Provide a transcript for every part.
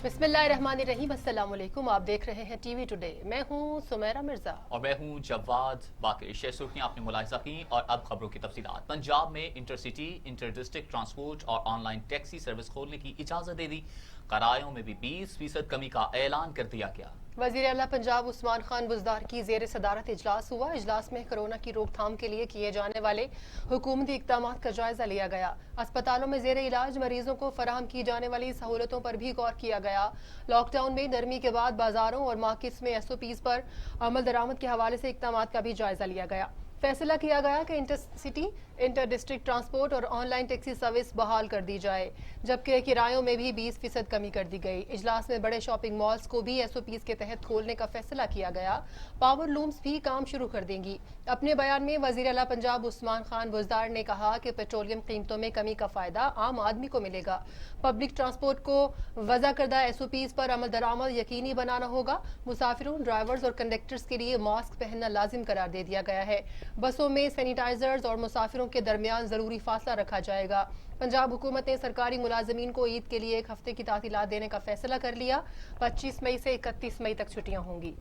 बिस्मिल्लाहिर्रहमानिर्रहीम। अस्सलाम वालेकुम। आप देख रहे हैं टीवी टुडे। मैं हूं सुमेरा मिर्जा और मैं हूं जवाद बाकी। शेष सुर्खियां आपने मुलाहिजा की और अब खबरों की तफसीलात। पंजाब में इंटरसिटी, इंटर डिस्ट्रिक्ट ट्रांसपोर्ट और ऑनलाइन टैक्सी सर्विस खोलने की इजाजत दे दी। किरायों में भी 20% कमी का ऐलान कर दिया गया। वज़ीर आला पंजाब उस्मान खान बुज़दार की ज़ेर सदारत इजलास हुआ। इजलास में कोरोना की रोकथाम के लिए किए जाने वाले हुकूमती इक़दामात का जायजा लिया गया। अस्पतालों में ज़ेर इलाज मरीजों को फराहम की जाने वाली सहूलतों पर भी गौर किया गया। लॉकडाउन में नरमी के बाद बाजारों और मार्केट्स में SOPs पर अमल दरामद के हवाले से इक़दामात का भी जायजा लिया गया। फैसला किया गया कि इंटरसिटी, इंटर डिस्ट्रिक्ट ट्रांसपोर्ट और ऑनलाइन टैक्सी सर्विस बहाल कर दी जाए, जबकि किरायों में भी 20% कमी कर दी गई। इजलास में बड़े शॉपिंग मॉल्स को भी SOPs के तहत खोलने का फैसला किया गया। पावर लूम्स भी काम शुरू कर देंगी। अपने बयान में वज़ीर आला पंजाब उस्मान खान बुज़दार ने कहा कि पेट्रोलियम कीमतों में कमी का फायदा आम आदमी को मिलेगा। पब्लिक ट्रांसपोर्ट को वज़ा करदा SOPs पर अमल दरामद यकीनी बनाना होगा। मुसाफिरों, ड्राइवर्स और कंडक्टर्स के लिए मास्क पहनना लाजिम करार दे दिया गया है। बसों में सैनिटाइजर्स और मुसाफिरों के दरमियान ज़रूरी फासला रखा जाएगा। पंजाब हुकूमत ने सरकारी मुलाजमीन को ईद के लिए एक हफ्ते की तातीलात देने का फैसला कर लिया। 25 मई से 31 मई तक छुट्टियां होंगी।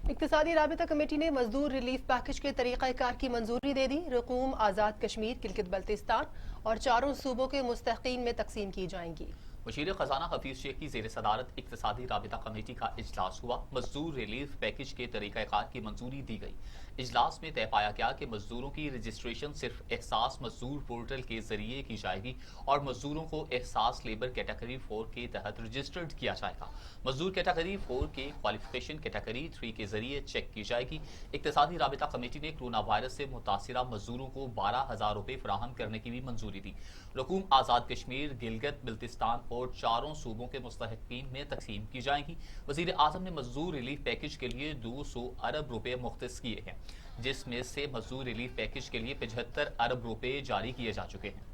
इक्तिसादी राबिता कमेटी ने मजदूर रिलीफ पैकेज के तरीक़ाकार की मंजूरी दे दी। रकूम आज़ाद कश्मीर, गिलगित बल्तिस्तान और चारों सूबों के मुस्तहिकीन में तकसीम की जाएंगी। वज़ीर ख़जाना हफीज़ शेख की ज़ेर सदारत इक़्तिसादी राबिता कमेटी का इजलास हुआ। मजदूर रिलीफ पैकेज के तरीक़ाकार की मंजूरी दी गई। इजलास में तय पाया गया कि मजदूरों की रजिस्ट्रेशन सिर्फ एहसास मजदूर पोर्टल के जरिए की जाएगी और मजदूरों को एहसास लेबर कैटेगरी 4 के तहत रजिस्टर्ड किया जाएगा। मजदूर कैटेगरी 4 के क्वालिफिकेशन कैटेगरी 3 के जरिए चेक की जाएगी। इक़्तिसादी राबिता कमेटी ने कोरोना वायरस से मुतासिरा मजदूरों को 12,000 रुपये फराहम करने की भी मंजूरी दी। रकूम आज़ाद कश्मीर, गिलगित बल्तिस्तान और चारों सूबों के मुस्तहिकीन में तकसीम की जाएंगी। वज़ीर आज़म ने मजदूर रिलीफ पैकेज के लिए 200 अरब रुपये मुख्तस किए हैं, जिसमें से मजदूर रिलीफ पैकेज के लिए 75 अरब रुपये जारी किए जा चुके हैं।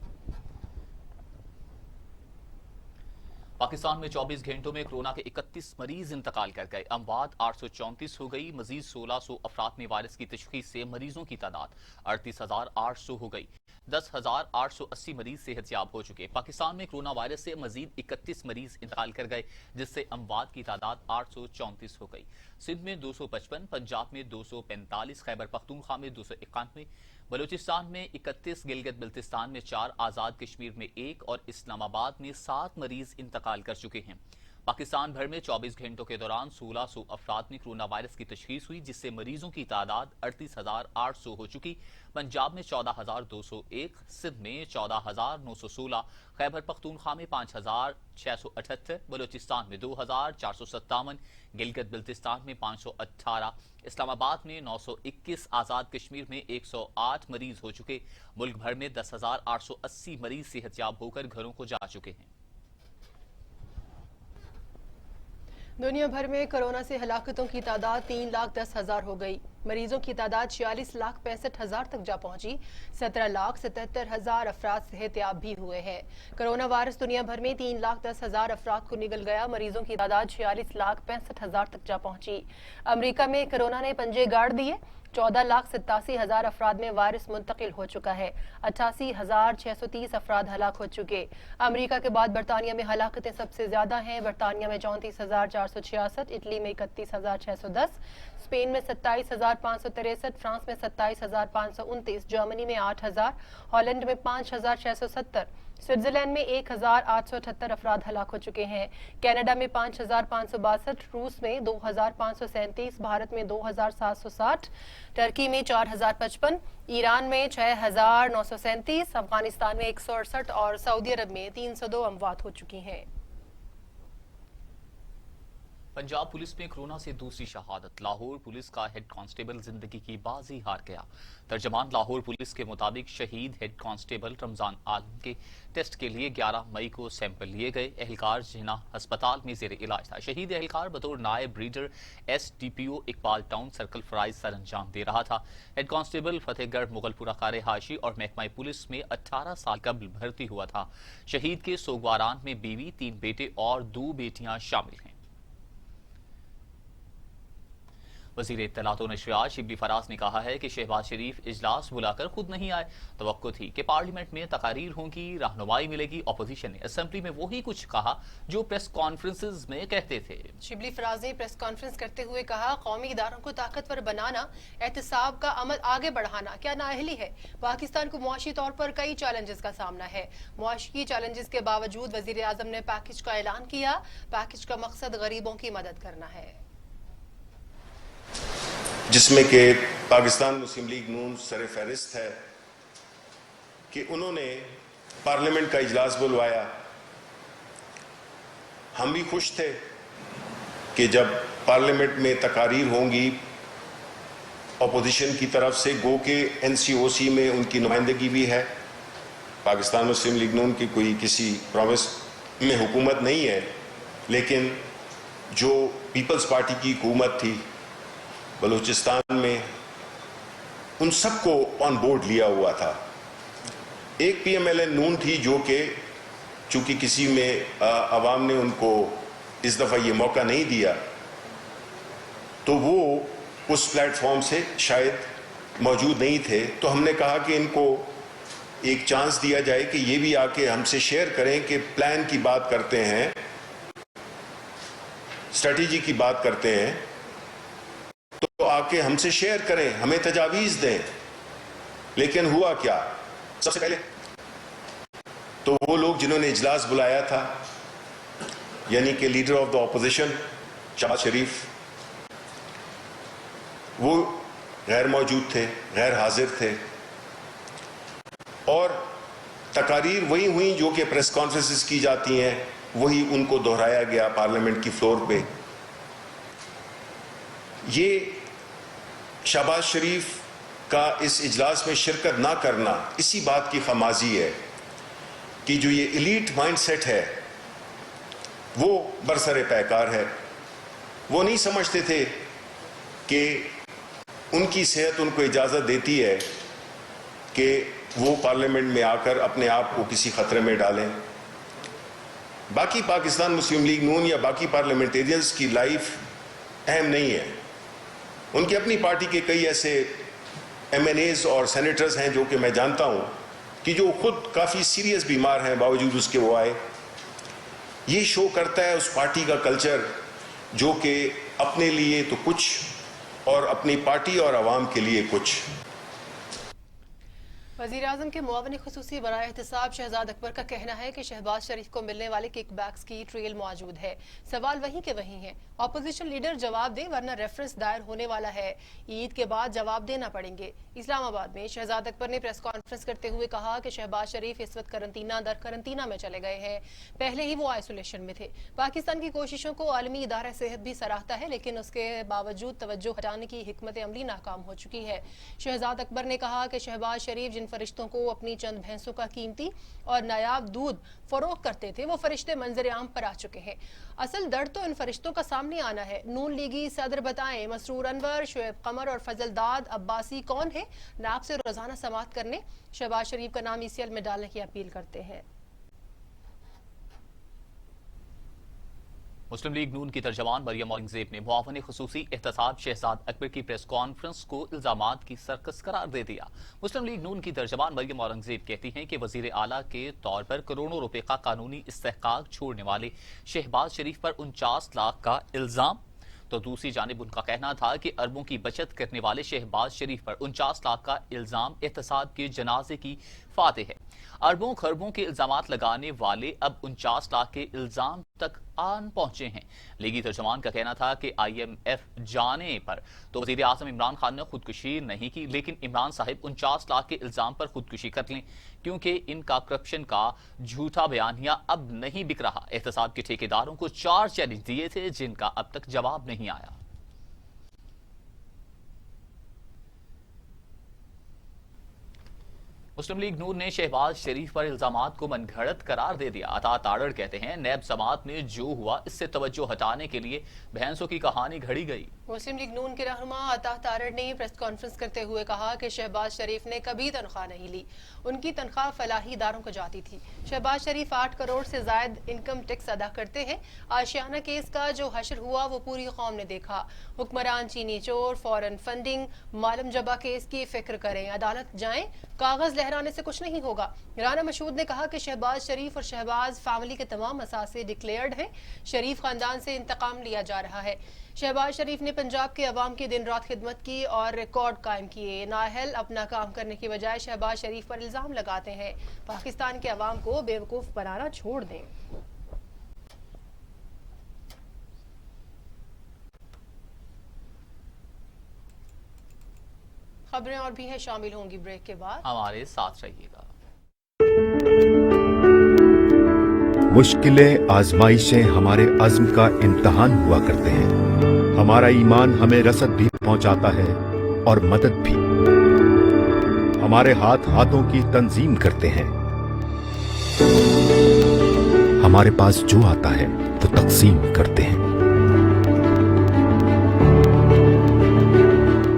पाकिस्तान में 24 घंटों में कोरोना के 31 मरीज इंतकाल कर गए। अमवात 834 हो गई। मजीद 1600 अफराद में वायरस की तशखीस से मरीजों की तादाद 38,800 हो गई। 10,880 मरीज सेहतयाब हो चुके। पाकिस्तान में कोरोना वायरस से मजीद 31 मरीज इंतकाल कर गए, जिससे अमवात की तादाद 834 हो गई। सिंध में 255, पंजाब में 245, खैबर पख्तूनख्वा में 291, बलूचिस्तान में 31, गिलगित बल्तिस्तान में 4, आज़ाद कश्मीर में 1 और इस्लामाबाद में 7 मरीज इंतकाल कर चुके हैं। पाकिस्तान भर में 24 घंटों के दौरान 1600 अफराद में कोरोना वायरस की तशखीस हुई, जिससे मरीजों की तादाद 38,800 हो चुकी। पंजाब में 14,201, सिंध में 14,916, खैबर पख्तूनख्वा में 5,678, बलूचिस्तान में 2,457, गिलगित बल्तिस्तान में 518, इस्लामाबाद में 921, आज़ाद कश्मीर में 108 मरीज हो चुके। मुल्क भर में 10,880 मरीज सेहतयाब होकर घरों को जा चुके हैं। दुनिया भर में कोरोना से हलाकतों की तादाद 3,10,000 हो गई। मरीजों की तादाद 46,65,000 तक जा पहुंची। 17,77,000 अफराद सेहतयाब भी हुए हैं। कोरोना वायरस दुनिया भर में 3,10,000 अफराद को निगल गया। मरीजों की तादाद 46,65,000 तक जा पहुंची। अमरीका में कोरोना ने पंजे गाड़ दिए। 14,87,000 अफराद में वायरस मुंतकिल हो चुका है। 88,630 अफराद हलाक हो चुके। अमरीका के बाद बरतानिया में हलाकतें सबसे ज्यादा हैं। बरतानिया में 34,466, इटली में 31,610, स्पेन में 27,563, फ्रांस में 27,529, जर्मनी में 8,000, हॉलैंड में 5,670, स्विट्जरलैंड में 1,878 अफराद हलाक हो चुके हैं। कनाडा में 5,562, रूस में 2,537, भारत में 2,760, टर्की में 4,055, ईरान में 6,937, अफगानिस्तान में 168 और सऊदी अरब में 302 अमवात हो चुकी हैं। पंजाब पुलिस में कोरोना से दूसरी शहादत। लाहौर पुलिस का हेड कांस्टेबल जिंदगी की बाजी हार गया। तर्जमान लाहौर पुलिस के मुताबिक शहीद हेड कांस्टेबल रमजान आलम के टेस्ट के लिए 11 मई को सैंपल लिए गए। एहलकार जिन्ना अस्पताल में जेर इलाज था। शहीद एहलकार बतौर नायब ब्रीडर SDPO इकबाल टाउन सर्कल फराइज सर अंजाम दे रहा था। हेड कांस्टेबल फतेहगढ़ मुगलपुरा का रिहायशी और महकमा पुलिस में 18 साल कबल भर्ती हुआ था। शहीद के सोगवारान में बीवी, 3 बेटे और 2 बेटियां शामिल हैं। वजीर इत्तलात व नशरियात शिबली फराज ने कहा है कि शहबाज शरीफ इजलास बुलाकर खुद नहीं आए। तवक्को थी कि पार्लियामेंट में तकारीर होंगी, रहनुमाई मिलेगी। अपोजिशन ने असेंबली में वही कुछ कहा जो प्रेस कॉन्फ्रेंसेज में कहते थे। शिबली फराज ने प्रेस कॉन्फ्रेंस करते हुए कहा, कौमी इदारों को ताकतवर बनाना, एहतसाब का अमल आगे बढ़ाना क्या नाअहली है। पाकिस्तान को मुआशी तौर पर कई चैलेंजेस का सामना है। मुआशी चैलेंजेस के बावजूद वजीर आजम ने पैकेज का ऐलान किया। पैकेज का मकसद गरीबों की मदद करना है, जिसमें कि पाकिस्तान मुस्लिम लीग नून सर फहरिस्त है कि उन्होंने पार्लियामेंट का इजलास बुलवाया। हम भी खुश थे कि जब पार्लियामेंट में तकारीर होंगी अपोजिशन की तरफ से, गो के NCOC में उनकी नुमाइंदगी भी है। पाकिस्तान मुस्लिम लीग नून की कोई किसी प्रॉमिस में हुकूमत नहीं है, लेकिन जो पीपल्स पार्टी की हुकूमत थी बलूचिस्तान में, उन सबको ऑन बोर्ड लिया हुआ था। एक PMLN नून थी जो कि चूंकि किसी में अवाम ने उनको इस दफ़ा ये मौका नहीं दिया, तो वो उस प्लेटफॉर्म से शायद मौजूद नहीं थे। तो हमने कहा कि इनको एक चांस दिया जाए कि ये भी आके हमसे शेयर करें कि प्लान की बात करते हैं, स्ट्रेटेजी की बात करते हैं, तो आके हमसे शेयर करें, हमें तजावीज दें। लेकिन हुआ क्या, सबसे पहले तो वो लोग जिन्होंने इजलास बुलाया था, यानी कि leader of the opposition Shahbaz Sharif, वो गैर मौजूद थे, गैर हाजिर थे। और तकारीर वही हुई जो कि प्रेस कॉन्फ्रेंसेस की जाती हैं, वही उनको दोहराया गया पार्लियामेंट की फ्लोर पे। ये शहबाज शरीफ का इस इजलास में शिरकत ना करना इसी बात की खमाजी है कि जो ये एलीट माइंडसेट है वो बरसरे पैकार है। वो नहीं समझते थे कि उनकी सेहत उनको इजाज़त देती है कि वो पार्लियामेंट में आकर अपने आप को किसी खतरे में डालें। बाकी पाकिस्तान मुस्लिम लीग नून या बाकी पार्लियामेंटेरियंस की लाइफ अहम नहीं है। उनकी अपनी पार्टी के कई ऐसे MNAs और सेनेटर्स हैं जो कि मैं जानता हूं कि जो खुद काफ़ी सीरियस बीमार हैं, बावजूद उसके वो आए। ये शो करता है उस पार्टी का कल्चर जो कि अपने लिए तो कुछ और अपनी पार्टी और आवाम के लिए कुछ। वज़ीर आज़म के मुआविन ख़ुसूसी बराए एहतसाब शहजाद अकबर का कहना है कि शहबाज शरीफ को मिलने वाले किकबैक्स की ट्रेल मौजूद है। सवाल वहीं के वहीं है। अपोजिशन लीडर जवाब दे वरना रेफरेंस दायर होने वाला है। ईद के बाद जवाब देना पड़ेंगे। इस्लामाबाद में शहजाद अकबर ने प्रेस कॉन्फ्रेंस करते हुए कहा कि शहबाज शरीफ इस वक्त करंतना में चले गए हैं। पहले ही वो आइसोलेशन में थे। पाकिस्तान की कोशिशों को आलमी इदारा सेहत भी सराहता है, लेकिन उसके बावजूद तवज्जो हटाने की हिकमत अमली नाकाम हो चुकी है। शहजाद अकबर ने कहा कि शहबाज शरीफ जिन फरिश्तों को अपनी चंद भैंसों का कीमती और नायाब दूध फरोख्त करते थे, वो फरिश्ते मंजर आम पर आ चुके हैं। असल दर्द तो इन फरिश्तों का सामने आना है। नून लीगी सदर बताएं, मसरूर अनवर, शुएब कमर और फजल दाद अब्बासी कौन है नाब से रोजाना समात करने, शहबाज शरीफ का नाम ECL में डालने की अपील करते हैं। मुस्लिम लीग नून की तर्जमान मरियम औरंगजेब ने मुआवने खुसूसी एहतसाब शहजाद अकबर की प्रेस कॉन्फ्रेंस को इल्जामात की सर्कस करार दे दिया। मुस्लिम लीग नून की तर्जमान मरियम औरंगजेब कहती हैं कि वजीर आला के तौर पर करोड़ों रुपए का कानूनी इस्तेहकाक छोड़ने वाले शहबाज शरीफ पर 49 लाख का इल्जाम, तो दूसरी जानिब उनका कहना था कि अरबों की बचत करने वाले शहबाज शरीफ पर 49 लाख का इल्जाम एहतसाब के जनाजे की फातेह है। अरबों खरबों के इल्जामात लगाने वाले अब 49 लाख के इल्जाम तक आन पहुंचे हैं। लीगी तर्जमान का कहना था कि IMF जाने पर तो वजीर आजम इमरान खान ने खुदकुशी नहीं की, लेकिन इमरान साहिब 49 लाख के इल्जाम पर खुदकुशी कर लें, क्योंकि इनका करप्शन का झूठा बयानिया अब नहीं बिक रहा। एहतसाब के ठेकेदारों को 4 चैलेंज दिए थे जिनका अब तक जवाब नहीं आया। मुस्लिम लीग नून ने शहबाज शरीफ पर इल्जामात को मनगढ़ंत करार दे दिया। अता ताड़ड़ कहते हैं, नैब जमात में जो हुआ इससे तवज्जो हटाने के लिए भैंसों की कहानी घड़ी गई। مسلم لیگ نون کے رہنما عطا تارڑ نے پریس کانفرنس کرتے ہوئے کہا کہ شہباز شریف نے کبھی تنخواہ نہیں لی، ان کی تنخواہ فلاحی اداروں کو جاتی تھی۔ شہباز شریف 8 کروڑ سے زائد انکم ٹیکس ادا کرتے ہیں۔ آشیانہ کیس کا جو حشر ہوا وہ پوری قوم نے دیکھا۔ حکمران چینی چور، فورن فنڈنگ، مالم جبا کیس کی فکر کریں، عدالت جائیں، کاغذ لہرانے سے کچھ نہیں ہوگا۔ رانا مشہود نے کہا کہ شہباز شریف اور شہباز فیملی کے تمام اثاثے ڈکلیئرڈ ہیں، شریف خاندان سے انتقام لیا جا رہا ہے۔ شہباز شریف نے پنجاب کے عوام کی دن رات خدمت کی اور ریکارڈ قائم کیے۔ نااہل اپنا کام کرنے کی بجائے شہباز شریف پر الزام لگاتے ہیں۔ پاکستان کے عوام کو بیوقوف بنانا چھوڑ دیں۔ خبریں اور بھی ہیں، شامل ہوں گی بریک کے بعد، ہمارے ساتھ رہیے گا۔ مشکلیں آزمائشیں ہمارے عزم کا امتحان ہوا کرتے ہیں۔ ہمارا ایمان ہمیں رسد بھی پہنچاتا ہے اور مدد بھی۔ ہمارے ہاتھوں کی تنظیم کرتے ہیں۔ ہمارے پاس جو آتا ہے وہ تقسیم کرتے ہیں۔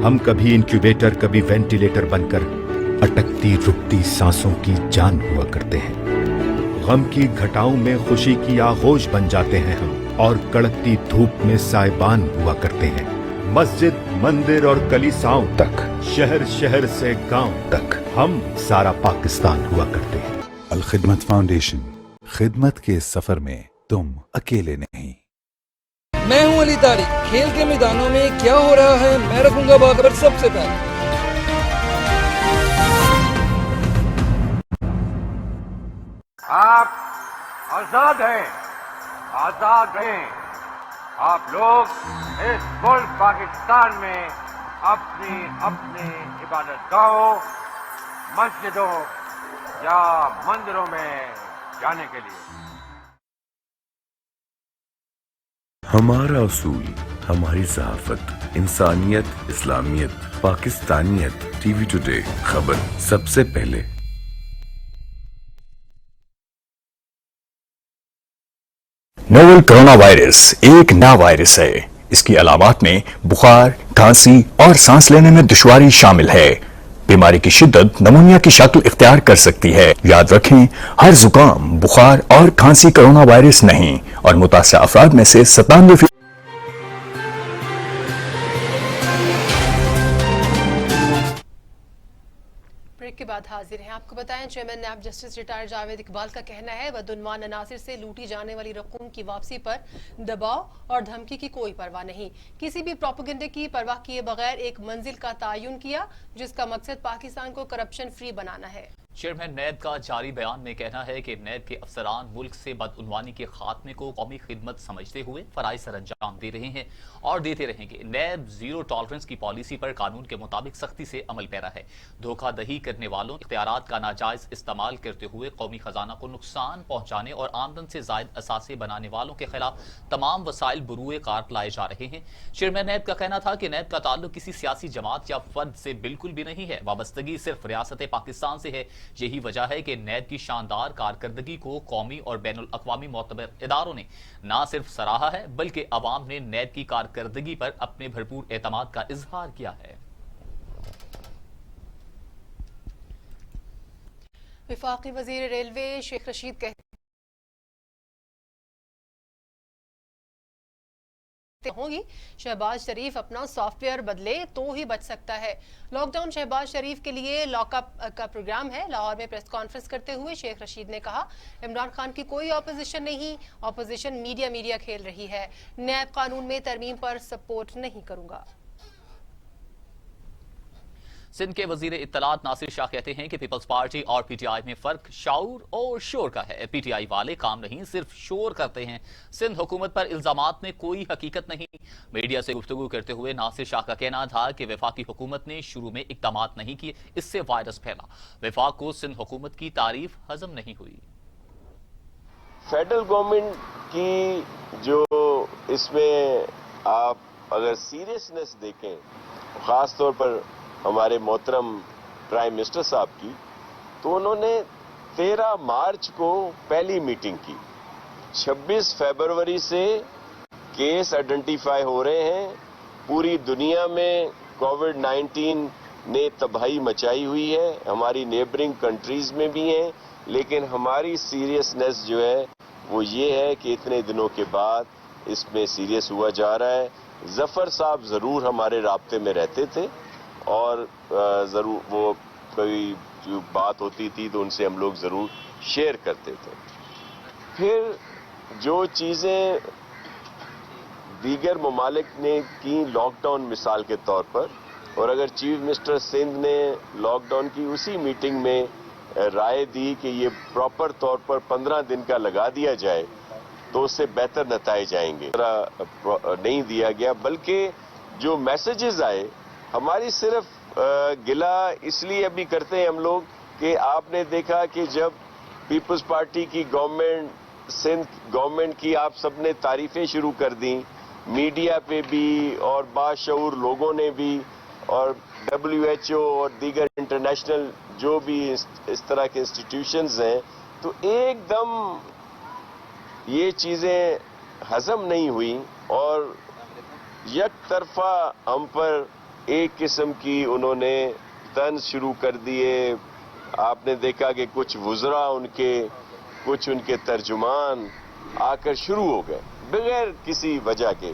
ہم کبھی انکیوبیٹر کبھی وینٹیلیٹر بن کر اٹکتی رکتی سانسوں کی جان ہوا کرتے ہیں۔ غم کی گھٹاؤں میں خوشی کی آغوش بن جاتے ہیں ہم، اور کڑکتی دھوپ میں سائبان ہوا کرتے ہیں۔ مسجد، مندر اور کلیساؤں تک، شہر شہر سے گاؤں تک، ہم سارا پاکستان ہوا کرتے ہیں۔ الخدمت فاؤنڈیشن، خدمت کے سفر میں تم اکیلے نہیں۔ میں ہوں علی طارق۔ کھیل کے میدانوں میں کیا ہو رہا ہے میں رکھوں گا باخبر سب سے پہلے۔ آپ آزاد ہیں، آزاد ہیں۔ آپ لوگ اس ملک پاکستان میں اپنی اپنی عبادت گاہوں، مسجدوں یا مندروں میں جانے کے لیے۔ ہمارا اصول، ہماری صحافت، انسانیت، اسلامیت، پاکستانیت۔ ٹی وی ٹوڈے، خبر سب سے پہلے۔ نوول کرونا وائرس ایک نیا وائرس ہے۔ اس کی علامات میں بخار، کھانسی اور سانس لینے میں دشواری شامل ہے۔ بیماری کی شدت نمونیا کی شکل اختیار کر سکتی ہے۔ یاد رکھیں، ہر زکام، بخار اور کھانسی کرونا وائرس نہیں، اور متاثرہ افراد میں سے 97% بریک کے بعد حاضر ہیں۔ آپ کو بتائیں، chairman NAB justice retire Javed Iqbal کا کہنا ہے بدعنوان عناصر سے لوٹی جانے والی رقوم کی واپسی پر دباؤ اور دھمکی کی کوئی پرواہ نہیں۔ کسی بھی پروپیگنڈے کی پرواہ کیے بغیر ایک منزل کا تعین کیا جس کا مقصد پاکستان کو کرپشن فری بنانا ہے۔ چیئرمین نیب کا جاری بیان میں کہنا ہے کہ نیب کے افسران ملک سے بدعنوانی کے خاتمے کو قومی خدمت سمجھتے ہوئے فرائض سر انجام دے رہے ہیں اور دیتے رہیں گے۔ نیب زیرو ٹالرنس کی پالیسی پر قانون کے مطابق سختی سے عمل پیرا ہے۔ دھوکہ دہی کرنے والوں، اختیارات کا ناجائز استعمال کرتے ہوئے قومی خزانہ کو نقصان پہنچانے اور آمدن سے زائد اثاثے بنانے والوں کے خلاف تمام وسائل بروئے کار لائے جا رہے ہیں۔ چیئرمین نیب کا کہنا تھا کہ نیب کا تعلق کسی سیاسی جماعت یا فرد سے بالکل بھی نہیں ہے، وابستگی صرف ریاست پاکستان سے ہے۔ یہی وجہ ہے کہ نیب کی شاندار کارکردگی کو قومی اور بین الاقوامی معتبر اداروں نے نہ صرف سراہا ہے بلکہ عوام نے نیب کی کارکردگی پر اپنے بھرپور اعتماد کا اظہار کیا ہے۔ وفاقی وزیر ریلوے شیخ رشید کہتے ہوں گی شہباز شریف اپنا سافٹ ویئر بدلے تو ہی بچ سکتا ہے۔ لاک ڈاؤن شہباز شریف کے لیے لاک اپ کا پروگرام ہے۔ لاہور میں پریس کانفرنس کرتے ہوئے شیخ رشید نے کہا عمران خان کی کوئی اپوزیشن نہیں، اپوزیشن میڈیا کھیل رہی ہے۔ نیب قانون میں ترمیم پر سپورٹ نہیں کروں گا۔ سندھ کے وزیر اطلاعات ناصر شاہ کہتے ہیں کہ پیپلز پارٹی اور پی ٹی آئی میں فرق شعور اور شور کا ہے۔ پی ٹی آئی والے کام نہیں صرف شور کرتے ہیں۔ سندھ حکومت پر الزامات میں کوئی حقیقت نہیں۔ میڈیا سے گفتگو کرتے ہوئے ناصر شاہ کا کہنا تھا کہ وفاقی حکومت نے شروع میں اقدامات نہیں کیے، اس سے وائرس پھیلا۔ وفاق کو سندھ حکومت کی تعریف ہضم نہیں ہوئی۔ فیڈرل گورنمنٹ کی جو اس میں آپ اگر سیریسنس دیکھیں، خاص طور پر ہمارے محترم پرائم منسٹر صاحب کی، تو انہوں نے 13 مارچ کو پہلی میٹنگ کی۔ 26 فیبروری سے کیس آئیڈینٹیفائی ہو رہے ہیں، پوری دنیا میں کووڈ-19 نے تباہی مچائی ہوئی ہے، ہماری نیبرنگ کنٹریز میں بھی ہیں، لیکن ہماری سیریسنس جو ہے وہ یہ ہے کہ اتنے دنوں کے بعد اس میں سیریس ہوا جا رہا ہے. ظفر صاحب ضرور ہمارے رابطے میں رہتے تھے اور ضرور وہ کوئی جو بات ہوتی تھی تو ان سے ہم لوگ ضرور شیئر کرتے تھے. پھر جو چیزیں دیگر ممالک نے کی لاک ڈاؤن مثال کے طور پر، اور اگر چیف منسٹر سندھ نے لاک ڈاؤن کی اسی میٹنگ میں رائے دی کہ یہ پراپر طور پر 15 دن کا لگا دیا جائے تو اس سے بہتر نتائج آئیں گے. نہیں دیا گیا، بلکہ جو میسیجز آئے، ہماری صرف گلہ اس لیے ابھی کرتے ہیں ہم لوگ کہ آپ نے دیکھا کہ جب پیپلز پارٹی کی گورنمنٹ، سندھ گورنمنٹ کی آپ سب نے تعریفیں شروع کر دیں، میڈیا پہ بھی اور باشعور لوگوں نے بھی، اور WHO اور دیگر انٹرنیشنل جو بھی اس طرح کے انسٹیٹیوشنز ہیں، تو ایک دم یہ چیزیں ہضم نہیں ہوئیں اور یک طرفہ ہم پر ایک قسم کی انہوں نے طنز شروع کر دیے. آپ نے دیکھا کہ کچھ وزراء ان کے، کچھ ان کے ترجمان آ کر شروع ہو گئے بغیر کسی وجہ کے.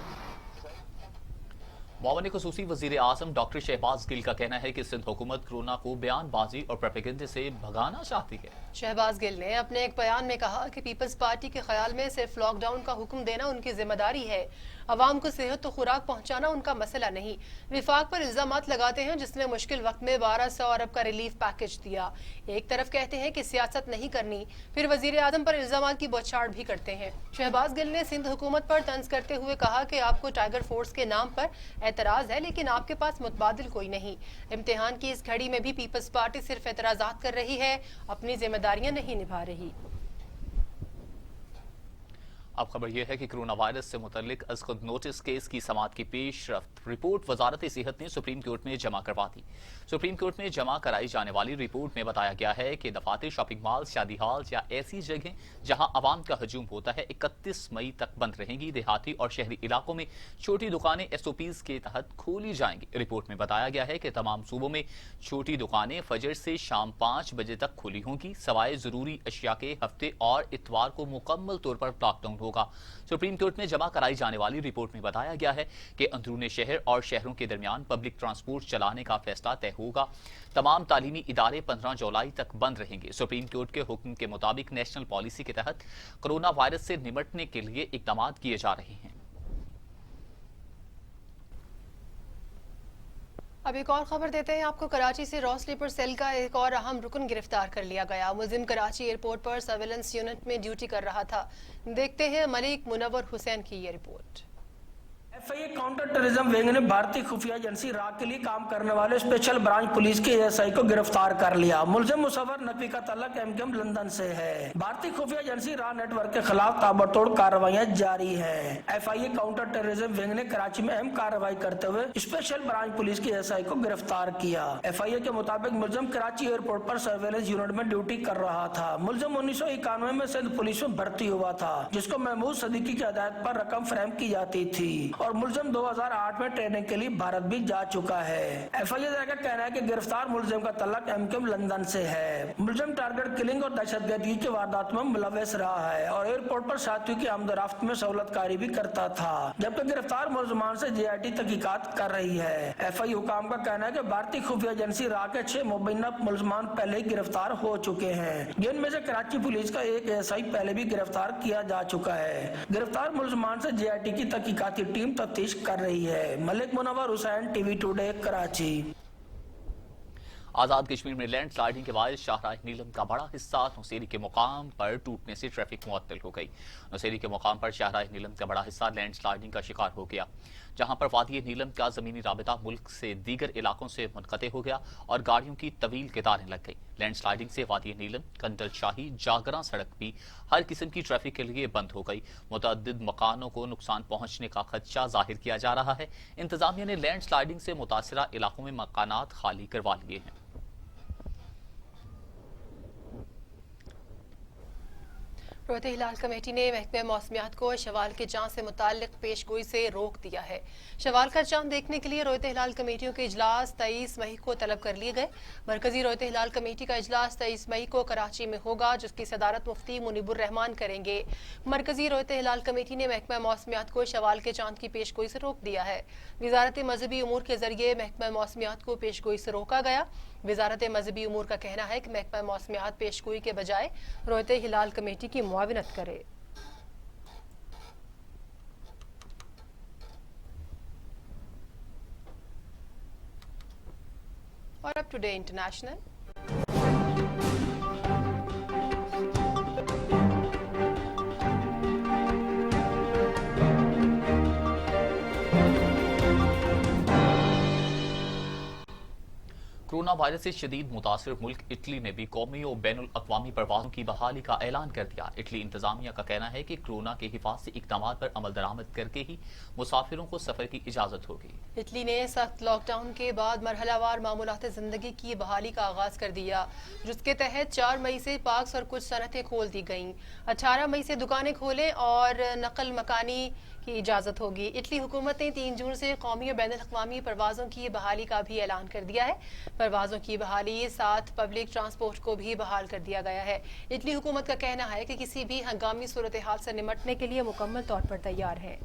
معاون خصوصی وزیر اعظم ڈاکٹر شہباز گل کا کہنا ہے کہ سندھ حکومت کورونا کو بیان بازی اور پروپیگنڈے سے بھگانا چاہتی ہے. شہباز گل نے اپنے ایک بیان میں کہا کہ پیپلز پارٹی کے خیال میں صرف لاک ڈاؤن کا حکم دینا ان کی ذمہ داری ہے، عوام کو صحت و خوراک پہنچانا ان کا مسئلہ نہیں. وفاق پر الزامات لگاتے ہیں جس نے مشکل وقت میں 1200 ارب کا ریلیف پیکج دیا. ایک طرف کہتے ہیں کہ سیاست نہیں کرنی، پھر وزیر اعظم پر الزامات کی بوچھاڑ بھی کرتے ہیں. شہباز گل نے سندھ حکومت پر طنز کرتے ہوئے کہا کہ آپ کو ٹائیگر فورس کے نام پر اعتراض ہے لیکن آپ کے پاس متبادل کوئی نہیں. امتحان کی اس گھڑی میں بھی پیپلز پارٹی صرف اعتراضات کر رہی ہے، اپنی ذمہ داریاں نہیں نبھا رہی. اب خبر یہ ہے کہ کرونا وائرس سے متعلق از خود نوٹس کیس کی سماعت کی پیش رفت رپورٹ وزارت صحت نے سپریم کورٹ میں جمع کروا دی. سپریم کورٹ میں جمع کرائی جانے والی رپورٹ میں بتایا گیا ہے کہ دفاتر، شاپنگ مال، شادی ہال یا ایسی جگہیں جہاں عوام کا ہجوم ہوتا ہے 31 مئی تک بند رہیں گی. دیہاتی اور شہری علاقوں میں چھوٹی دکانیں SOPs کے تحت کھولی جائیں گی. رپورٹ میں بتایا گیا ہے کہ تمام صوبوں میں چھوٹی دکانیں فجر سے شام 5 بجے تک کھلی ہوں گی، سوائے ضروری اشیاء کے. ہفتے اور اتوار کو مکمل طور پر لاک ڈاؤن ہوگا. سپریم کورٹ میں جمع کرائی جانے والی رپورٹ میں بتایا گیا ہے کہ اندرون شہر اور شہروں کے درمیان پبلک ٹرانسپورٹ چلانے کا فیصلہ طے ہوگا. تمام تعلیمی ادارے 15 جولائی تک بند رہیں گے. سپریم کورٹ کے حکم کے مطابق نیشنل پالیسی کے تحت کرونا وائرس سے نمٹنے کے لیے اقدامات کیے جا رہے ہیں. اب ایک اور خبر دیتے ہیں آپ کو. کراچی سے را سلیپر سیل کا ایک اور اہم رکن گرفتار کر لیا گیا. ملزم کراچی ایئرپورٹ پر سرویلنس یونٹ میں ڈیوٹی کر رہا تھا. دیکھتے ہیں ملک منور حسین کی یہ report. FIA counter terrorism wing نے بھارتی خفیہ ایجنسی را کے لیے کام کرنے والے اسپیشل برانچ پولیس کے ASI کو گرفتار کر لیا. ملزم مصور نقوی کا تعلق MKM لندن سے ہے. بھارتی خفیہ ایجنسی را نیٹ ورک کے خلاف تابڑتوڑ کارروائیاں جاری ہیں. FIA کاؤنٹر ٹیررزم ونگ نے کراچی میں اہم کارروائی کرتے ہوئے اسپیشل برانچ پولیس کے ASI کو گرفتار کیا. FIA کے مطابق ملزم کراچی ایئرپورٹ پر سرویلنس یونٹ میں ڈیوٹی کر رہا تھا. ملزم 1991 میں سندھ پولیس میں بھرتی ہوا تھا جس کو محمود صدیقی کی ہدایت پر رقم فراہم کی جاتی تھی اور ملزم 2008 میں ٹریننگ کے لیے بھارت بھی جا چکا ہے. FIA کا کہنا ہے کہ گرفتار ملزم کا تعلق MKM لندن سے ہے. ملزم ٹارگٹ کلنگ اور دہشت گردی کی واردات میں ملوث رہا ہے اور ایئرپورٹ پر ساتھیوں کی آمد و رفت میں سہولت کاری بھی کرتا تھا، جبکہ گرفتار ملزمان سے JIT تحقیقات کر رہی ہے. FIA حکام کا کہنا ہے کہ بھارتی خفیہ ایجنسی را کے 6 مبینہ ملزمان پہلے ہی گرفتار ہو چکے ہیں، جن میں سے کراچی پولیس کا ایک ASI پہلے بھی گرفتار کیا جا چکا ہے. گرفتار ملزمان سے JIT کی تحقیقاتی ٹیم تفتیش کر رہی ہے. ملک منور حسین TV ٹوڈے کراچی. آزاد کشمیر میں لینڈ سلائیڈنگ کے باعث شاہراہ نیلم کا بڑا حصہ نوسیری کے مقام پر ٹوٹنے سے ٹریفک معطل ہو گئی. نوسیری کے مقام پر شاہراہ نیلم کا بڑا حصہ لینڈ سلائیڈنگ کا شکار ہو گیا، جہاں پر وادی نیلم کا زمینی رابطہ ملک سے دیگر علاقوں سے منقطع ہو گیا اور گاڑیوں کی طویل قطاریں لگ گئی. لینڈ سلائیڈنگ سے وادی نیلم، کنڈل شاہی، جاگراں سڑک بھی ہر قسم کی ٹریفک کے لیے بند ہو گئی. متعدد مکانوں کو نقصان پہنچنے کا خدشہ ظاہر کیا جا رہا ہے. انتظامیہ نے لینڈ سلائیڈنگ سے متاثرہ علاقوں میں مکانات خالی کروا لیے ہیں. रोहते हिलाल कमेटी ने महकमे मौसमियात को शवाल के चांद से मुताल्लिक पेशगोई से रोक दिया है। शवाल का चांद देखने के लिए रोहते हिलाल कमेटियों के इजलास 23 मई को तलब कर लिए गए। मरकजी रोहते हिलाल कमेटी का इजलास 23 मई को कराची में होगा, जिसकी सदारत मुफ्ती मुनीबुर रहमान करेंगे। मरकजी रोहते हिलाल कमेटी ने महकमा मौसमियात को शवाल के चांद की पेशगोई से रोक दिया है। वजारत मजहबी उमूर के जरिए महकमा मौसमियात को पेशगोई से रोका गया। वजारत मजहबी उमूर का कहना है कि महकमा मौसमियात पेशगोई के बजाय रोहते हिलाल कमेटी की मुआविनत करे। और अब टुडे इंटरनेशनल। कोरोना वायरस से शदीद मुतासिर मुल्क इटली ने भी कौमी और बैनुल अक़वामी परवाज़ों की बहाली का ऐलान कर दिया। इटली इंतजामिया का कहना है कि कोरोना के हिफाजती इक़दाम पर अमल दरामद करके ही मुसाफिरों को सफर की इजाजत होगी। इटली ने सख्त लॉकडाउन के बाद मरहलावार मामूलात जिंदगी की बहाली का आगाज कर दिया, जिसके तहत 4 मई से पार्क्स और कुछ सनतें खोल दी गईं। 18 मई से दुकानें खोलें और नकल मकानी की इजाजत होगी। इटली हुकूमत ने 3 जून से कौमी और बैनुल अक़वामी परवाज़ों की बहाली का भी ऐलान कर दिया है। परवाज़ों की बहाली साथ पब्लिक ट्रांसपोर्ट को भी बहाल कर दिया गया है। इटली हुकूमत का कहना है कि किसी भी हंगामी सूरत हाल से निपटने के लिए मुकम्मल तौर पर तैयार है।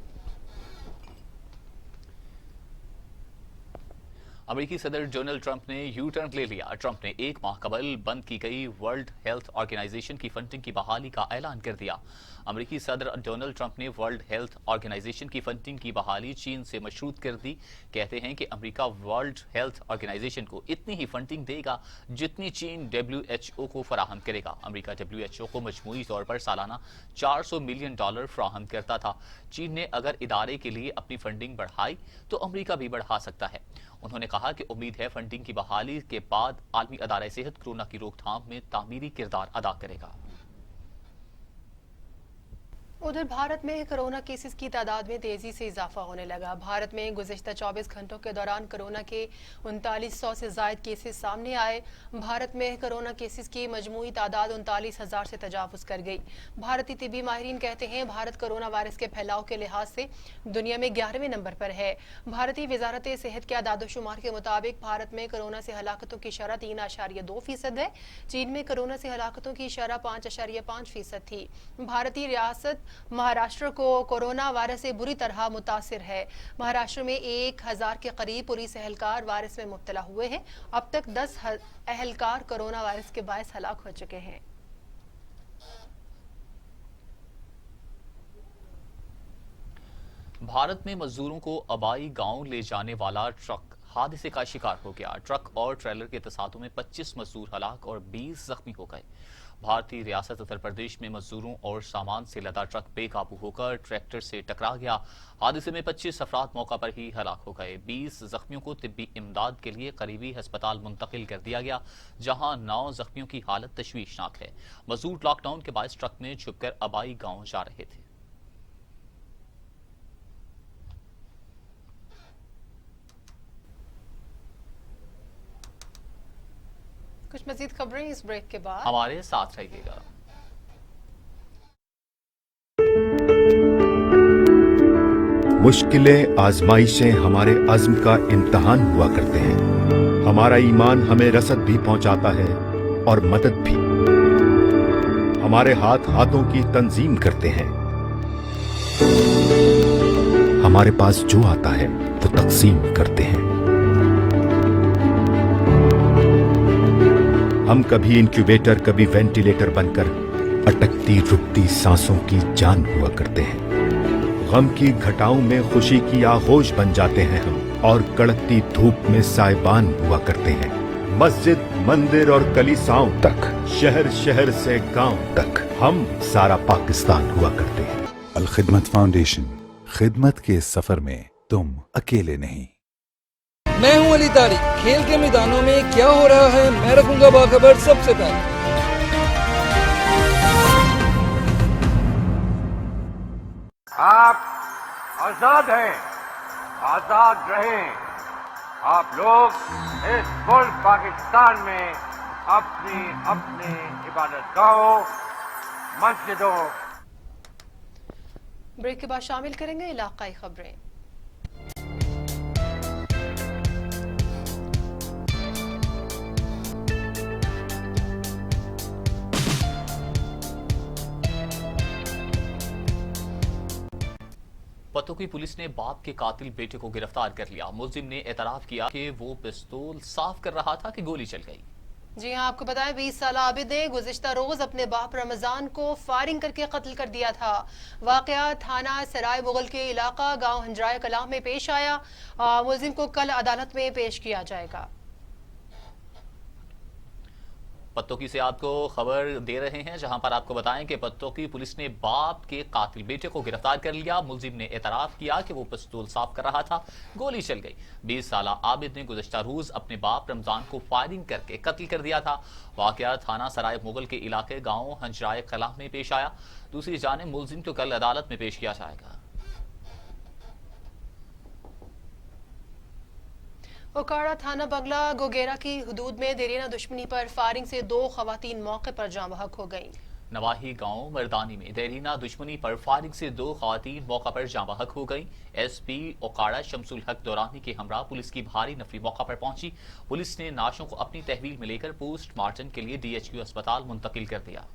अमेरिकी सदर डोनाल्ड ट्रंप ने यू टर्न ले लिया। ट्रंप ने 1 माह कबल बंद की गई वर्ल्ड हेल्थ ऑर्गेनाइजेशन की फंडिंग की बहाली का ऐलान कर दिया। अमेरिकी सदर डोनाल्ड ट्रंप ने वर्ल्ड हेल्थ ऑर्गेनाइजेशन की फंडिंग की बहाली चीन से मशरूत कर दी। कहते हैं कि अमेरिका वर्ल्ड हेल्थ ऑर्गेनाइजेशन को इतनी ही फंडिंग देगा जितनी चीन WHO को फराहम करेगा। अमेरिका WHO को मजमूई तौर पर सालाना $400 मिलियन फराहम करता था। चीन ने अगर इदारे के लिए अपनी फंडिंग बढ़ाई तो अमेरिका भी बढ़ा सकता है। उन्होंने कहा कि उम्मीद है फंडिंग की बहाली के बाद आलमी अदारा सेहत कोरोना की रोकथाम में तामीरी किरदार अदा करेगा। उधर भारत में कोरोना केसेस की तादाद में तेजी से इजाफा होने लगा। भारत में गुज़िश्ता 24 घंटों के दौरान कोरोना के 3900 से ज़ायद केसेस सामने आए। भारत में कोरोना केसेस की मजमूई तादाद 39,000 से तजावुज़ कर गई। भारतीय तिबी माहिरीन कहते हैं भारत कोरोना वायरस के फैलाव के लिहाज से दुनिया में 11वें नंबर पर है। भारतीय वजारत सेहत के आदादोशुमार के मुताबिक भारत में कोरोना से हलाकतों की शरह 3.2% है। चीन में कोरोना से हलाकतों की शरह 5.5% थी। भारतीय रियासत महाराष्ट्र को कोरोना वायरस से बुरी तरह मुतासिर है। महाराष्ट्र में 1000 के करीब पुलिस एहलकार वायरस में मुब्तला हुए हैं। अब तक 10 एहलकार कोरोना वायरस के बायस हलाक हो चुके हैं। भारत में मजदूरों को आबाई गांव ले जाने वाला ट्रक हादसे का शिकार हो गया। ट्रक और ट्रेलर के तसादुम में 25 मजदूर हलाक और 20 जख्मी हो गए। भारतीय रियासत उत्तर प्रदेश में मजदूरों और सामान से लदा ट्रक बेकाबू होकर ट्रैक्टर से टकरा गया। हादसे में 25 अफराद मौका पर ही हलाक हो गए। 20 जख्मियों को तिब्बी इमदाद के लिए करीबी अस्पताल मुंतकिल कर दिया गया, जहां 9 जख्मियों की हालत तशवीशनाक है। मजदूर लॉकडाउन के बायस ट्रक में छुपकर आबाई गांव जा रहे थे। कुछ मजीद खबरें इस ब्रेक के बाद। हमारे साथ रहिएगा। मुश्किलें आजमाइशें हमारे अज़्म का इम्तिहान हुआ करते हैं। हमारा ईमान हमें रसद भी पहुंचाता है और मदद भी। हमारे हाथ हाथों की तंजीम करते हैं। हमारे पास जो आता है वो तकसीम करते हैं। हम कभी इंक्यूबेटर कभी वेंटिलेटर बनकर अटकती रुकती सांसों की जान हुआ करते हैं। गम की घटाओं में खुशी की आगोश बन जाते हैं हम, और कड़कती धूप में साइबान हुआ करते हैं। मस्जिद मंदिर और कलीसाओं तक, शहर शहर से गांव तक, हम सारा पाकिस्तान हुआ करते हैं। अल खिदमत फाउंडेशन, खिदमत के सफर में तुम अकेले नहीं। मैं हूं अली तारी। खेल के मैदानों में क्या हो रहा है, मैं रखूंगा बाखबर सबसे पहले। आप आजाद हैं, आजाद रहें। आप लोग इस मुल्क पाकिस्तान में अपनी अपनी इबादत गाहों मस्जिदों। ब्रेक के बाद शामिल करेंगे इलाकाई खबरें। पत्तों की पुलिस ने बाप के कातिल बेटे को गिरफ्तार कर लिया। मुलजिम ने एतराफ किया कि वो पिस्तौल साफ कर रहा था कि गोली चल गई। जी हां, आपको बताएं 20 साल आबिद ने गुज़िश्ता रोज अपने बाप रमजान को फायरिंग करके कत्ल कर दिया था। वाकया थाना सराय मुगल के इलाका गांव हंजराय कलाम में पेश आया। मुलजिम को कल अदालत में पेश किया जाएगा। पत्तों की से आपको खबर दे रहे हैं, जहां पर आपको बताएं कि पत्तों की पुलिस ने बाप के कातिल बेटे को गिरफ्तार कर लिया। मुलजिम ने एतराफ किया कि वो पिस्तौल साफ कर रहा था, गोली चल गई। 20 साल आबिद ने गुज़श्ता रोज अपने बाप रमजान को फायरिंग करके कत्ल कर दिया था। वाकया थाना सराय मुगल के इलाके गांव हंजराय कलाम में पेश आया। दूसरी जानिब मुलजिम को कल अदालत में पेश किया जाएगा। ओकाड़ा थाना बंगला गोगेरा की हुदूद में देरीना दुश्मनी पर फायरिंग से 2 खवातीन मौके पर जाँ बहक हो गईं। नवाही गांव मर्दानी में देरीना दुश्मनी पर फायरिंग से 2 खवातीन मौका पर जाँ बहक हो गईं। एसपी ओकाड़ा शमसुल हक दौरानी के हमरा पुलिस की भारी नफरी मौका पर पहुंची। पुलिस ने नाशों को अपनी तहवील में लेकर पोस्टमार्टम के लिए DHQ अस्पताल मुंतकिल कर दिया।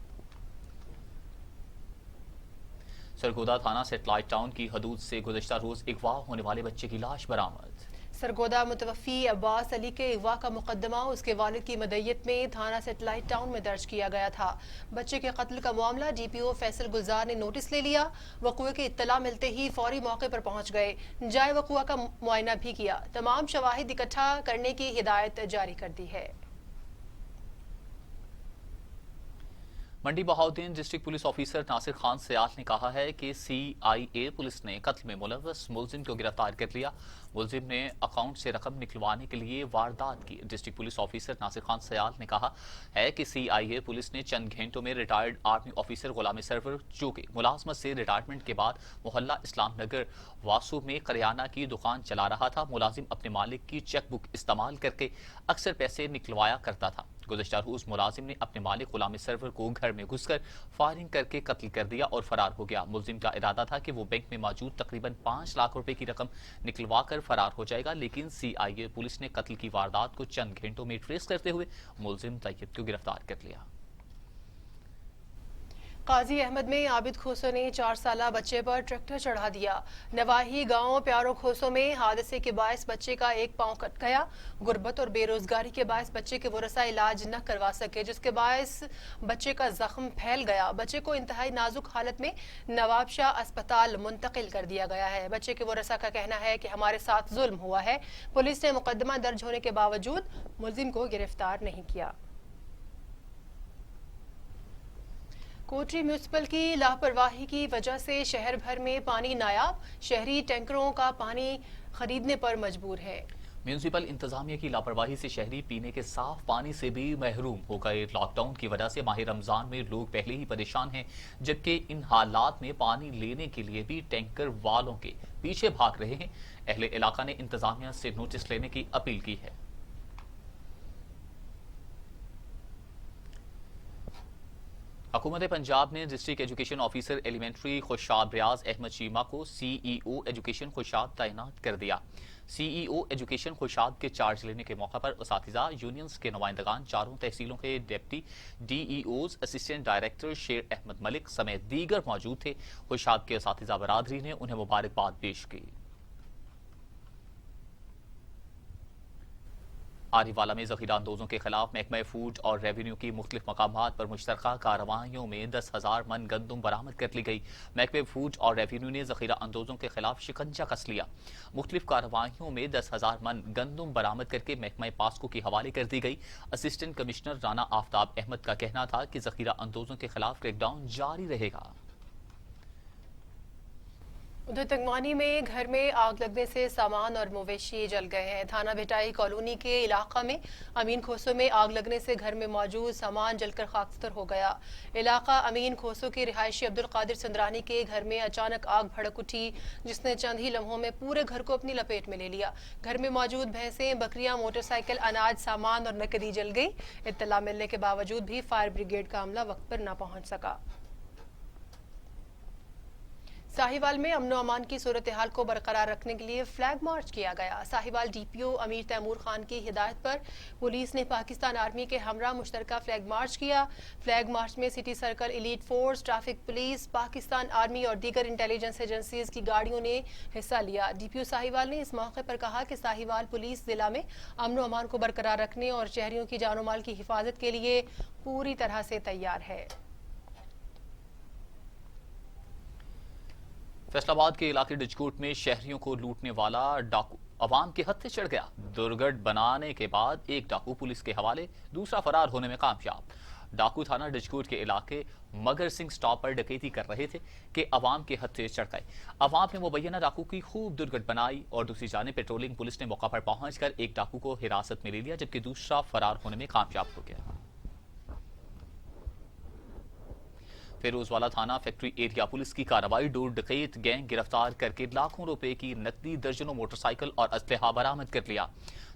सरगोदा थाना सेटेलाइट टाउन की हदूद से गुज़श्ता रोज अगवा होने वाले बच्चे की लाश बरामद। सरगोदा मुतवफ़ी अब्बास अली के अगवा का मुकदमा उसके वालिद की मदय्यत में थाना सेटेलाइट टाउन में दर्ज किया गया था। बच्चे के कत्ल का मामला DPO फैसल गुलजार ने नोटिस ले लिया। वक़ुए की इत्तला मिलते ही फौरी मौके पर पहुंच गए। जाए वक़ुआ का मुआयना भी किया। तमाम शवाहिद इकट्ठा करने की हिदायत जारी कर दी है। Mandi Bahauddin district police officer Nasir Khan Sayal ने कहा है कि CIA पुलिस ने कत्ल में मुलव्वस मुलजिम को गिरफ्तार कर लिया। मुलजिम ने अकाउंट से रकम निकलवाने के लिए वारदात की। District police officer Nasir Khan Sayal ने कहा है कि CIA पुलिस ने चंद घंटों में रिटायर्ड आर्मी ऑफिसर गुलाम सरवर, जो कि मुलाजमत से रिटायरमेंट के बाद मोहल्ला इस्लाम नगर वासु में करियाना की दुकान चला रहा था, मुलाजिम अपने मालिक की चेक बुक इस्तेमाल करके अक्सर पैसे निकलवाया करता था। गुज़श्ता रोज मुलाजिम ने अपने मालिक गुलाम सरवर को घर में घुसकर फायरिंग करके कत्ल कर दिया और फरार हो गया। मुलजिम का इरादा था कि वो बैंक में मौजूद तकरीबन 5 लाख रुपए की रकम निकलवा कर फरार हो जाएगा, लेकिन CIA पुलिस ने कत्ल की वारदात को चंद घंटों में ट्रेस करते हुए मुलजिम तैयब को गिरफ्तार कर लिया। काजी अहमद में आबिद खोसो ने 4 साला बच्चे पर ट्रैक्टर चढ़ा दिया। नवाही गांव प्यारो खोसो में हादसे के बायस बच्चे का एक पांव कट गया। गुर्बत और बेरोजगारी के बायस बच्चे के वरसा इलाज न करवा सके, जिसके बायस बच्चे का जख्म फैल गया। बच्चे को इंतहाई नाजुक हालत में नवाबशाह अस्पताल मुंतकिल कर दिया गया है। बच्चे के वरसा का कहना है कि हमारे साथ जुल्म हुआ है। पुलिस ने मुकदमा दर्ज होने के बावजूद मुलजिम को गिरफ्तार नहीं किया। कोटरी म्यूनिसिपल की लापरवाही की वजह से शहर भर में पानी नायाब। शहरी टैंकरों का पानी खरीदने पर मजबूर है। म्यूनिसिपल इंतजामिया की लापरवाही से शहरी पीने के साफ पानी से भी महरूम हो गए। लॉकडाउन की वजह से माह रमजान में लोग पहले ही परेशान हैं, जबकि इन हालात में पानी लेने के लिए भी टैंकर वालों के पीछे भाग रहे हैं। अहले इलाका ने इंतजामिया से नोटिस लेने की अपील की है। हुकूमत पंजाब ने district education officer elementary Khushab Riaz Ahmed Cheema को CEO एजुकेशन खुशाब तैनात कर दिया। CEO एजुकेशन खुशाब के चार्ज लेने के मौके पर उसातिजा यूनियंस के नुमाइंदगान, चारों तहसीलों के डिप्टी DEOs, असिस्टेंट डायरेक्टर शेर अहमद मलिक समेत दीगर मौजूद थे। खुशाब के उसातिजा बरादरी ने उन्हें मुबारकबाद पेश की। आरीवाला में जखीरा अंदोजों के खिलाफ महकमा फूड और रेवेन्यू की मुख्तलिफ मकामात पर मुश्तरका कार्रवाइयों में 10,000 मन गंदुम बरामद कर ली गई। महकमा फूड और रेवेन्यू ने जखीरा अंदोजों के खिलाफ शिकंजा कस लिया। मुख्तलिफ कार्रवाइयों में 10,000 मन गंदुम बरामद करके महकमा पास्को के हवाले कर दी गई। असिस्टेंट कमिश्नर राना आफ्ताब अहमद का कहना था कि जखीरा अंदोजों के खिलाफ क्रैकडाउन जारी रहेगा। उधर तंगवानी में घर में आग लगने से सामान और मवेशी जल गए हैं। थाना भिटाई कॉलोनी के इलाका में अमीन खोसो में आग लगने से घर में मौजूद सामान जलकर खाकसतर हो गया। इलाका अमीन खोसो के रिहायशी अब्दुल कादिर चंद्रानी के घर में अचानक आग भड़क उठी, जिसने चंद ही लम्हों में पूरे घर को अपनी लपेट में ले लिया। घर में मौजूद भैंसें, बकरियां, मोटरसाइकिल, अनाज, सामान और नकदी जल गई। इत्तला मिलने के बावजूद भी फायर ब्रिगेड का अमला वक्त पर न पहुंच सका। साहिवाल में अमन अमान की सूरत हाल को बरकरार रखने के लिए फ्लैग मार्च किया गया। साहिवाल DPO अमीर तैमूर खान की हिदायत पर पुलिस ने पाकिस्तान आर्मी के हमरा मुश्तरका फ्लैग मार्च किया। फ्लैग मार्च में city circle elite force, traffic police, Pakistan army और दीगर इंटेलिजेंस एजेंसीज की गाड़ियों ने हिस्सा लिया। DPO साहिवाल ने इस मौके पर कहा कि साहिवाल पुलिस जिला में अमन अमान को बरकरार रखने और शहरियों की जानो माल की हिफाजत के लिए पूरी तरह से तैयार है। फैसलाबाद के इलाके डिजकोट में शहरियों को लूटने वाला डाकू अवाम के हत्थे चढ़ गया। दुर्घट बनाने के बाद एक डाकू पुलिस के हवाले, दूसरा फरार होने में कामयाब। डाकू थाना डिजकोट के इलाके मगर सिंह स्टॉप पर डकैती कर रहे थे कि अवाम के हत्थे चढ़ गए। अवाम ने मुबैना डाकू की खूब दुर्घट बनाई और दूसरी जानिब पेट्रोलिंग पुलिस ने मौका पर पहुंचकर एक डाकू को हिरासत में ले लिया, जबकि दूसरा फरार होने में कामयाब हो गया। फिरोजवाला थाना फैक्ट्री एरिया पुलिस की कार्रवाई, दो डकैत गैंग गिरफ्तार करके लाखों रुपए की नकदी, दर्जनों मोटरसाइकिल और असलहा बरामद कर लिया।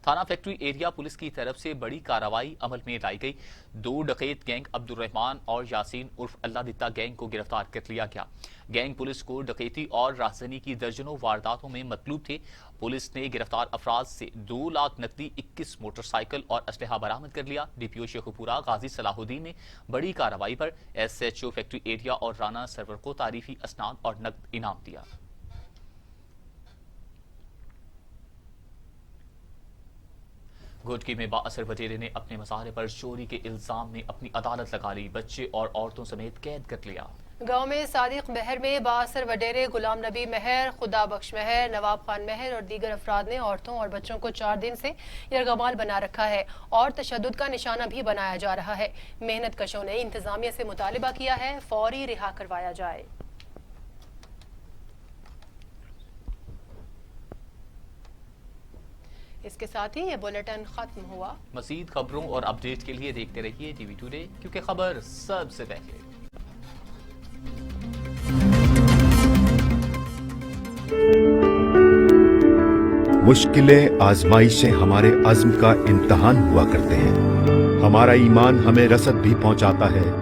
थाना फैक्ट्री एरिया पुलिस की तरफ से बड़ी कार्रवाई अमल में लाई गई। दो डकैत गैंग अब्दुल रहमान और यासीन उर्फ अल्लाह दित्ता गैंग को गिरफ्तार कर लिया गया। गैंग पुलिस को डकैती और राजधानी की दर्जनों वारदातों में मतलूब थे। पुलिस ने गिरफ्तार अफराद से 2 लाख नकदी, 21 मोटरसाइकिल और असलहा बरामद कर लिया। DPO शेखुपुरा गाजी सलाहुद्दीन ने बड़ी कार्रवाई पर SHO फैक्ट्री एरिया और राना सरवर को तारीफी असनाद और नकद इनाम दिया। घोटकी में बाअसर वडेरे ने अपने मसारे पर चोरी के इल्जाम में अपनी अदालत लगा ली। बच्चे और औरतों समेत कैद कर लिया। गांव में सादिक महर में बाअसर वडेरे, गुलाम नबी महर, खुदा बख्श महर, नवाब खान महर और दीगर अफराद ने औरतों और बच्चों को 4 दिन से यरगमाल बना रखा है और तशद्दुद का निशाना भी बनाया जा रहा है। मेहनत कशों ने इंतजामिया से मुतालिबा किया है फौरी रिहा करवाया जाए। इसके साथ ही ये बुलेटिन खत्म हुआ। मजीद खबरों और अपडेट के लिए देखते रहिए TV टुडे, क्योंकि खबर सबसे पहले। मुश्किलें, आजमाइशें हमारे अज़्म का इम्तिहान हुआ करते हैं। हमारा ईमान हमें रसद भी पहुंचाता है